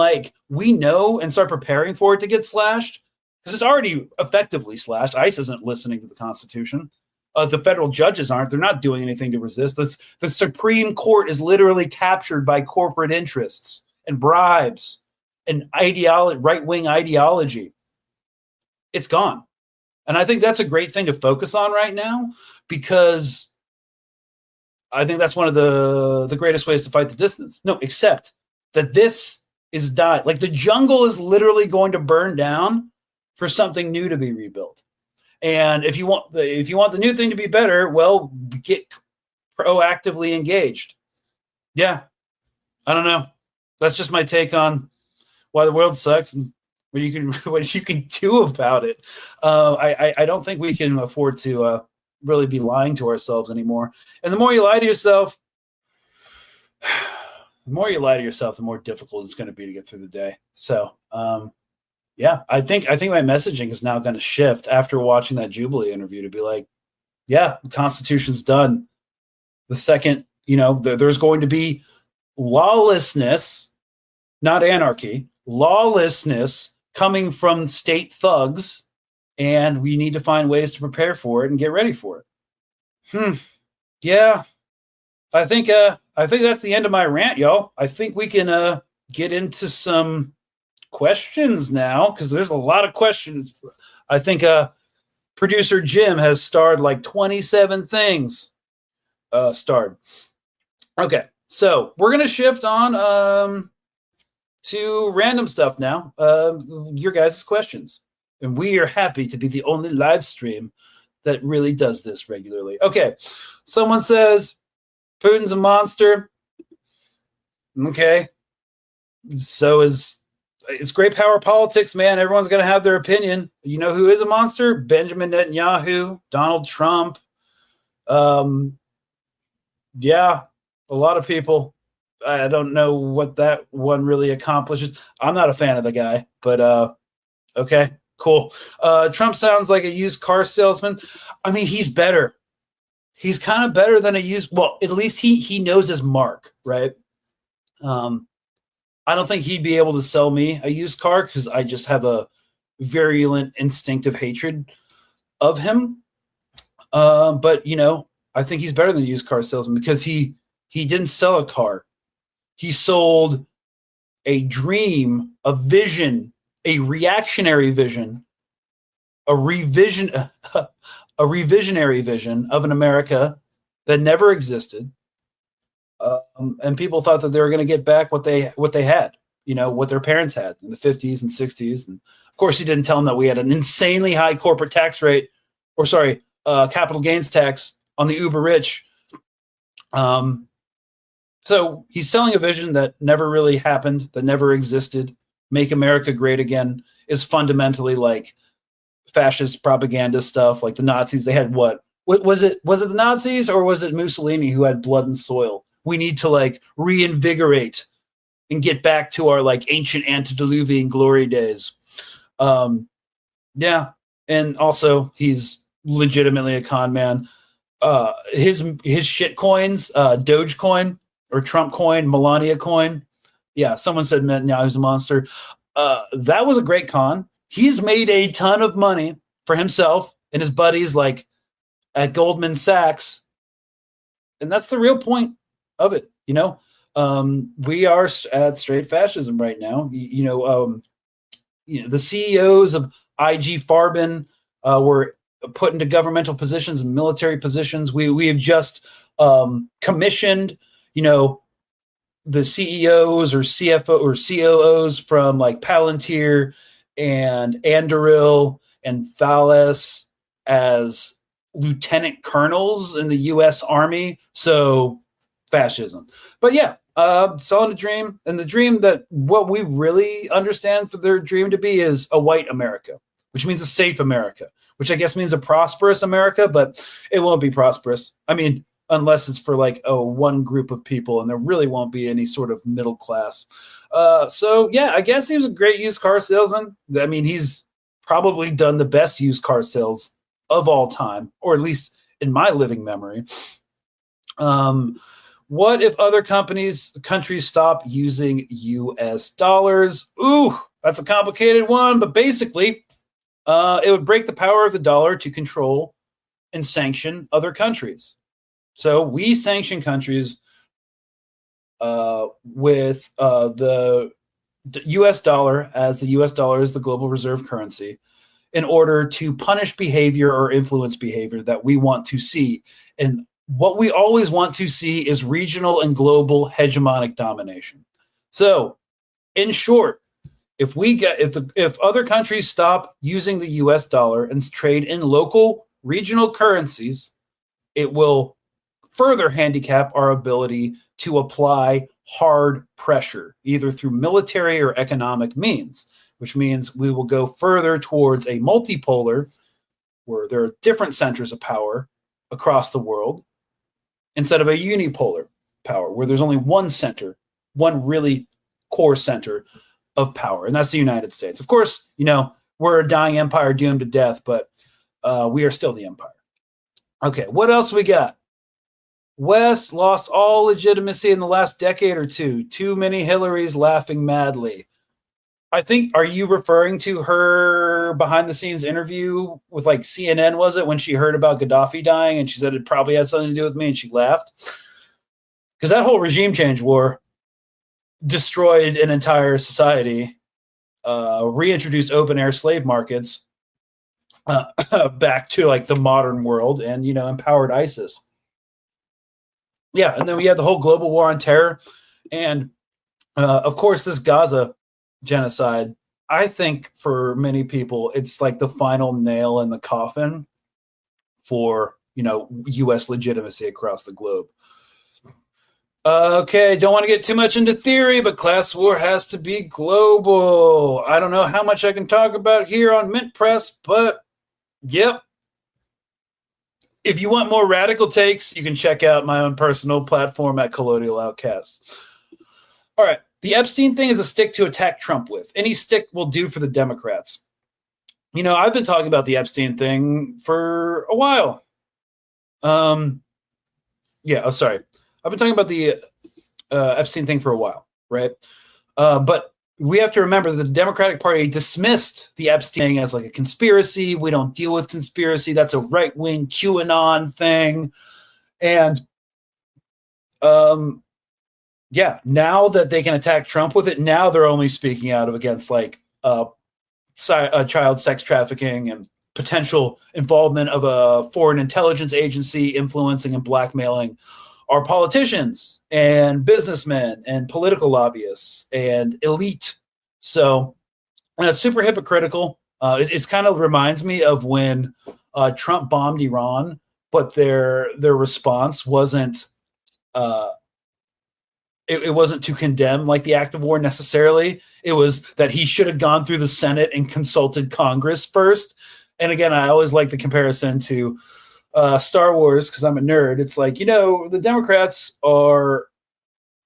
we know and start preparing for it to get slashed, because it's already effectively slashed. ICE isn't listening to the Constitution. The federal judges aren't. They're not doing anything to resist. The Supreme Court is literally captured by corporate interests and bribes and right-wing ideology. It's gone. And I think that's a great thing to focus on right now, because I think that's one of the greatest ways to fight the dissonance. No, except that this is dying. Like the jungle is literally going to burn down for something new to be rebuilt. And if you want the new thing to be better, well, get proactively engaged. Yeah, I don't know. That's just my take on why the world sucks and what you can do about it. I don't think we can afford to really be lying to ourselves anymore. And the more you lie to yourself, the more difficult it's going to be to get through the day. So, yeah, I think my messaging is now going to shift after watching that Jubilee interview to be like, yeah, the Constitution's done. The second, there's going to be lawlessness, not anarchy, lawlessness coming from state thugs, and we need to find ways to prepare for it and get ready for it. Yeah, I think that's the end of my rant, y'all. I think we can get into some questions now, because there's a lot of questions. I think producer Jim has starred like 27 things. Okay, so we're gonna shift on to random stuff now. Your guys' questions, and we are happy to be the only live stream that really does this regularly. Okay, someone says Putin's a monster. Okay, so is it's great power politics, man. Everyone's going to have their opinion. You know who is a monster? Benjamin Netanyahu, Donald Trump. Yeah, a lot of people. I don't know what that one really accomplishes. I'm not a fan of the guy, but okay, cool. Trump sounds like a used car salesman. I mean, he's better. He's kind of better than well, at least he knows his mark, right? I don't think he'd be able to sell me a used car because I just have a virulent instinctive hatred of him. But I think he's better than a used car salesman because he didn't sell a car. He sold a dream, a vision, a reactionary vision, a revisionary vision of an America that never existed. And people thought that they were going to get back what they had, what their parents had in the 50s and 60s. And of course, he didn't tell them that we had an insanely high corporate tax rate, capital gains tax on the uber rich. So he's selling a vision that never really happened, that never existed. Make America great again is fundamentally like fascist propaganda stuff. Like the Nazis, they had what was it the Nazis or was it Mussolini who had blood and soil? We need to like reinvigorate and get back to our like ancient antediluvian glory days. Yeah. And also he's legitimately a con man. His shit coins, Dogecoin or Trump coin, Melania coin. Yeah. Someone said Netanyahu's a monster. That was a great con. He's made a ton of money for himself and his buddies like at Goldman Sachs. And that's the real point of it. We are at straight fascism right now. The CEOs of IG Farben were put into governmental positions and military positions. We have just commissioned, the CEOs or CFO or COOs from like Palantir and Anduril and Thales as lieutenant colonels in the U.S. Army. So fascism. But yeah, selling a dream, and the dream that what we really understand for their dream to be is a white America, which means a safe America, which I guess means a prosperous America, but it won't be prosperous. I mean, unless it's for like one group of people, and there really won't be any sort of middle class. So yeah, I guess he was a great used car salesman. I mean, he's probably done the best used car sales of all time, or at least in my living memory. What if other countries stop using US dollars? Ooh, that's a complicated one, but basically, it would break the power of the dollar to control and sanction other countries. So we sanction countries with the US dollar, as the US dollar is the global reserve currency, in order to punish behavior or influence behavior that we want to see. And what we always want to see is regional and global hegemonic domination. So, in short, if other countries stop using the US dollar and trade in local regional currencies, it will further handicap our ability to apply hard pressure, either through military or economic means, which means we will go further towards a multipolar, where there are different centers of power across the world, instead of a unipolar power, where there's only one center, one really core center of power, and that's the United States. Of course, we're a dying empire doomed to death, but we are still the empire. Okay, what else we got? West lost all legitimacy in the last decade or two. Too many Hillarys laughing madly. I think, are you referring to her behind the scenes interview with like CNN, was it, when she heard about Gaddafi dying and she said it probably had something to do with me and she laughed? Because that whole regime change war destroyed an entire society, reintroduced open air slave markets back to like the modern world, and, empowered ISIS. Yeah, and then we had the whole global war on terror. And, of course, this Gaza genocide, I think for many people, it's like the final nail in the coffin for, U.S. legitimacy across the globe. Okay, don't want to get too much into theory, but class war has to be global. I don't know how much I can talk about here on MintPress, but yep. If you want more radical takes, you can check out my own personal platform at Colonial Outcasts. All right, the Epstein thing is a stick to attack Trump with. Any stick will do for the Democrats. You know, I've been talking about the Epstein thing for a while. I've been talking about the Epstein thing for a while, right? But we have to remember that the Democratic Party dismissed the Epstein thing as like a conspiracy. We don't deal with conspiracy. That's a right-wing QAnon thing. And now that they can attack Trump with it, now they're only speaking out against like child sex trafficking and potential involvement of a foreign intelligence agency influencing and blackmailing our politicians and businessmen and political lobbyists and elite. So it's super hypocritical. It kind of reminds me of when Trump bombed Iran, but their response wasn't it wasn't to condemn like the act of war necessarily. It was that he should have gone through the Senate and consulted Congress first. And again, I always like the comparison to Star Wars because I'm a nerd. It's like, you know, the Democrats are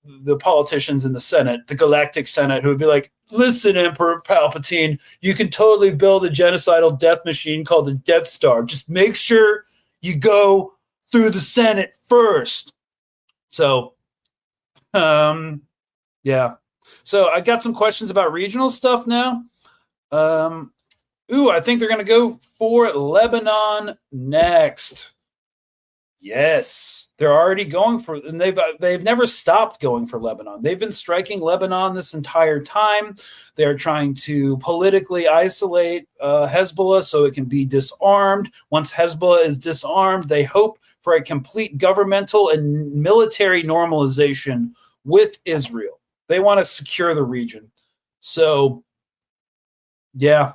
the politicians in the Senate, the Galactic Senate, who would be like, listen, Emperor Palpatine, you can totally build a genocidal death machine called the Death Star. Just make sure you go through the Senate first. So, yeah. So I got some questions about regional stuff now. I think they're going to go for Lebanon next. Yes, they're already going for, and they've never stopped going for Lebanon. They've been striking Lebanon this entire time. They're trying to politically isolate Hezbollah so it can be disarmed. Once Hezbollah is disarmed, they hope for a complete governmental and military normalization with Israel. They want to secure the region. So, yeah.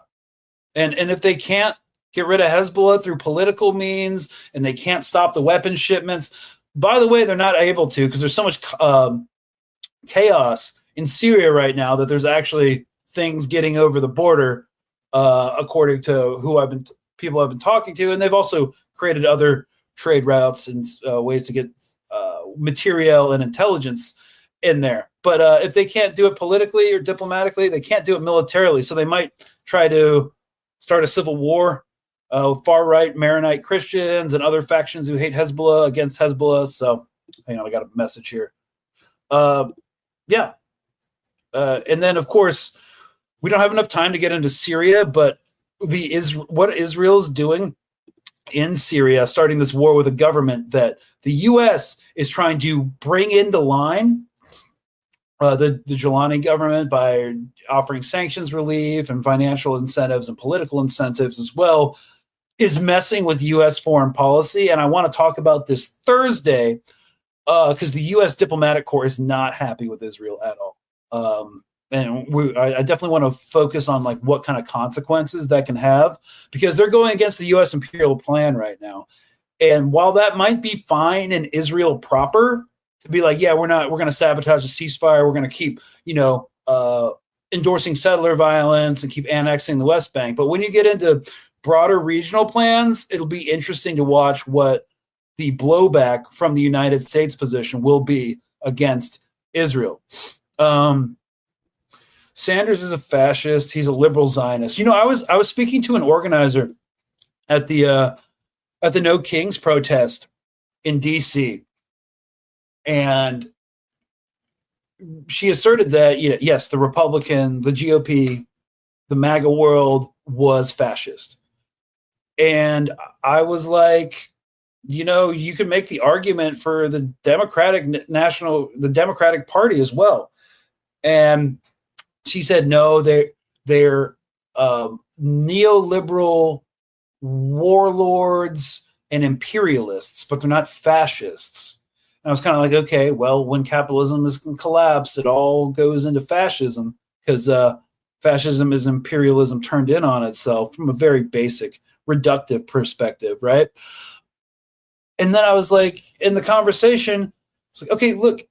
And if they can't get rid of Hezbollah through political means and they can't stop the weapon shipments, by the way, they're not able to because there's so much chaos in Syria right now that there's actually things getting over the border, according to people I've been talking to. And they've also created other trade routes and ways to get material and intelligence in there. But if they can't do it politically or diplomatically, they can't do it militarily. So they might try to start a civil war with far-right Maronite Christians and other factions who hate Hezbollah against Hezbollah. So, hang on, I got a message here. And then, of course, we don't have enough time to get into Syria, but what Israel is doing in Syria, starting this war with a government that the U.S. is trying to bring into line, the Jilani government, by offering sanctions relief and financial incentives and political incentives as well, is messing with U.S. foreign policy. And I want to talk about this Thursday because the U.S. diplomatic corps is not happy with Israel at all. I definitely want to focus on like what kind of consequences that can have, because they're going against the U.S. imperial plan right now. And while that might be fine in Israel proper, to be like, yeah, we're going to sabotage the ceasefire. We're going to keep, endorsing settler violence and keep annexing the West Bank. But when you get into broader regional plans, it'll be interesting to watch what the blowback from the United States position will be against Israel. Sanders is a fascist. He's a liberal Zionist. I was speaking to an organizer at the No Kings protest in D.C., and she asserted that, yes, the Republican, the GOP, the MAGA world was fascist. And I was like, you can make the argument for the Democratic Party as well. And she said, no, they're neoliberal warlords and imperialists, but they're not fascists. And I was kind of like, okay, well, when capitalism is collapsed, it all goes into fascism, because fascism is imperialism turned in on itself from a very basic reductive perspective, right? And then I was like, in the conversation, it's like, okay, look,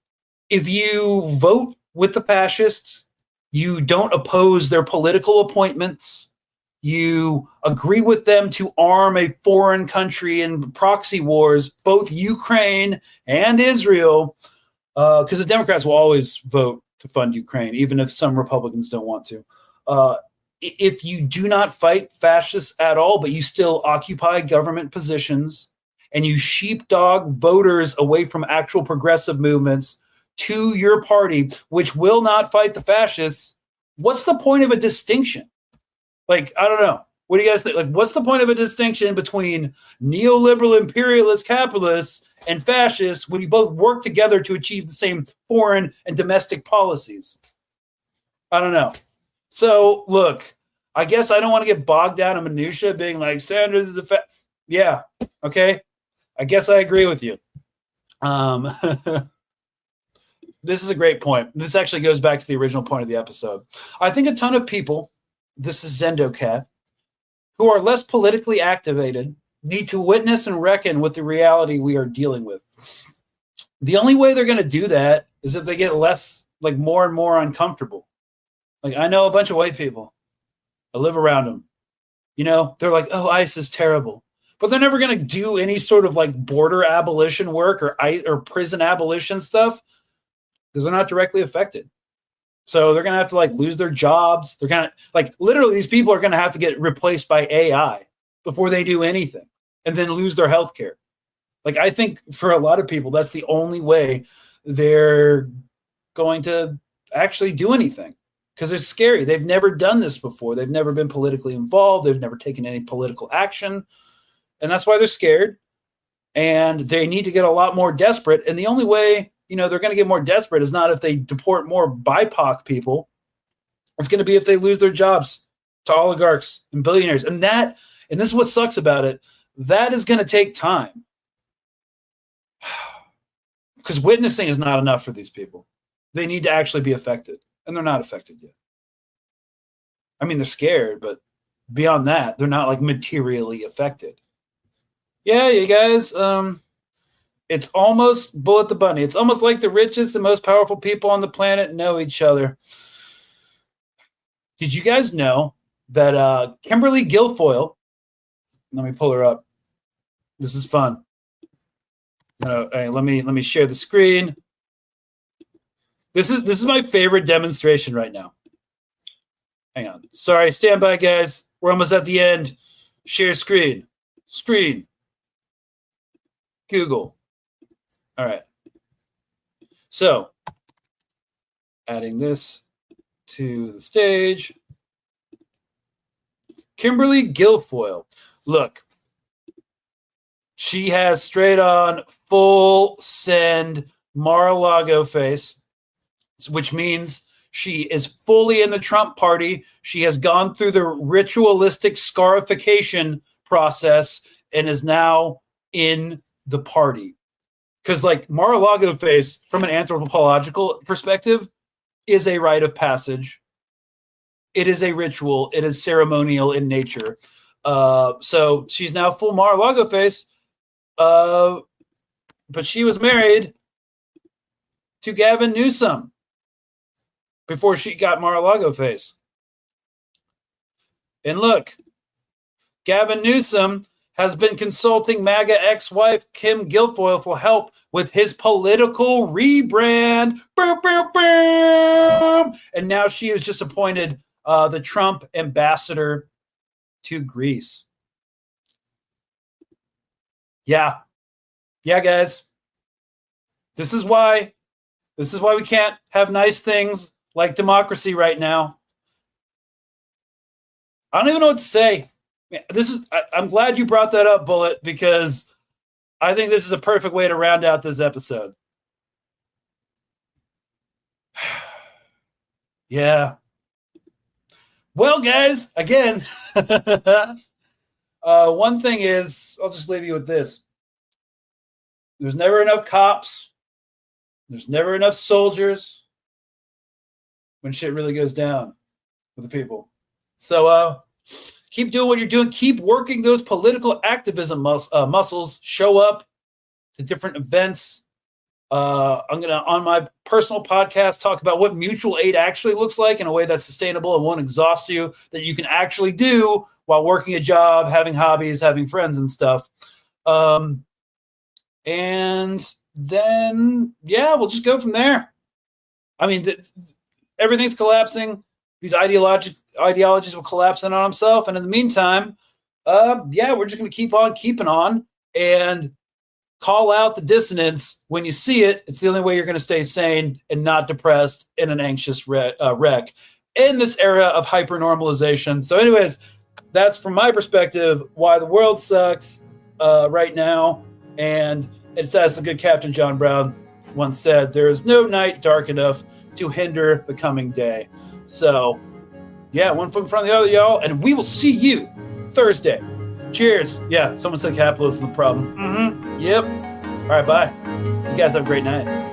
if you vote with the fascists, you don't oppose their political appointments, you agree with them to arm a foreign country in proxy wars, both Ukraine and Israel, because the Democrats will always vote to fund Ukraine, even if some Republicans don't want to. If you do not fight fascists at all, but you still occupy government positions and you sheepdog voters away from actual progressive movements to your party, which will not fight the fascists, what's the point of a distinction? Like, I don't know. What do you guys think? Like, what's the point of a distinction between neoliberal imperialist capitalists and fascists when you both work together to achieve the same foreign and domestic policies? I don't know. So, look, I guess I don't want to get bogged down in minutia being like, Sanders is a yeah, okay. I guess I agree with you. This is a great point. This actually goes back to the original point of the episode. I think a ton of people, this is ZendoCat, who are less politically activated need to witness and reckon with the reality we are dealing with. The only way they're going to do that is if they get less, like more and more uncomfortable. Like, I know a bunch of white people. I live around them. You know, they're like, oh, ICE is terrible. But they're never going to do any sort of like border abolition work or prison abolition stuff because they're not directly affected. So they're going to have to like lose their jobs. They're going to like literally these people are going to have to get replaced by AI before they do anything and then lose their health care. Like, I think for a lot of people, that's the only way they're going to actually do anything because it's scary. They've never done this before. They've never been politically involved. They've never taken any political action. And that's why they're scared. And they need to get a lot more desperate. And the only way, you know, they're going to get more desperate is not if they deport more BIPOC people. It's going to be if they lose their jobs to oligarchs and billionaires. And this is what sucks about it. That is going to take time. Because witnessing is not enough for these people. They need to actually be affected. And they're not affected yet. I mean, they're scared, but beyond that, they're not like materially affected. Yeah, you guys, it's almost Bullet the Bunny. It's almost like the richest and most powerful people on the planet know each other. Did you guys know that Kimberly Guilfoyle, let me pull her up. This is fun. Let me share the screen. This is my favorite demonstration right now. Hang on. Sorry, stand by, guys. We're almost at the end. Share screen. Screen. Google. All right. So, adding this to the stage. Kimberly Guilfoyle. Look. She has straight on full send Mar-a-Lago face, which means she is fully in the Trump party. She has gone through the ritualistic scarification process and is now in the party. Because like Mar-a-Lago face, from an anthropological perspective, is a rite of passage. It is a ritual. It is ceremonial in nature. So she's now full Mar-a-Lago face. But she was married to Gavin Newsom before she got Mar-a-Lago face. And look, Gavin Newsom has been consulting MAGA ex-wife Kim Guilfoyle for help with his political rebrand. Boom, boom, boom. And now she has just appointed the Trump ambassador to Greece. Yeah, guys. This is why we can't have nice things like democracy right now. I don't even know what to say. I'm glad you brought that up, Bullet, because I think this is a perfect way to round out this episode. Yeah. Well, guys, again, one thing is, I'll just leave you with this. There's never enough cops. There's never enough soldiers when shit really goes down with the people. So keep doing what you're doing. Keep working those political activism muscles. Show up to different events. I'm going to, on my personal podcast, talk about what mutual aid actually looks like in a way that's sustainable and won't exhaust you, that you can actually do while working a job, having hobbies, having friends and stuff. And then, yeah, we'll just go from there. I mean, everything's collapsing. These ideologies will collapse in on themselves. And in the meantime, yeah, we're just going to keep on keeping on and call out the dissonance when you see it. It's the only way you're going to stay sane and not depressed in an anxious wreck in this era of hypernormalization. So anyways, that's from my perspective why the world sucks right now. And it's as the good Captain John Brown once said, there is no night dark enough to hinder the coming day. So yeah, one foot in front of the other, y'all. And we will see you Thursday. Cheers. Yeah, someone said capitalism is the problem. Yep. All right, bye. You guys have a great night.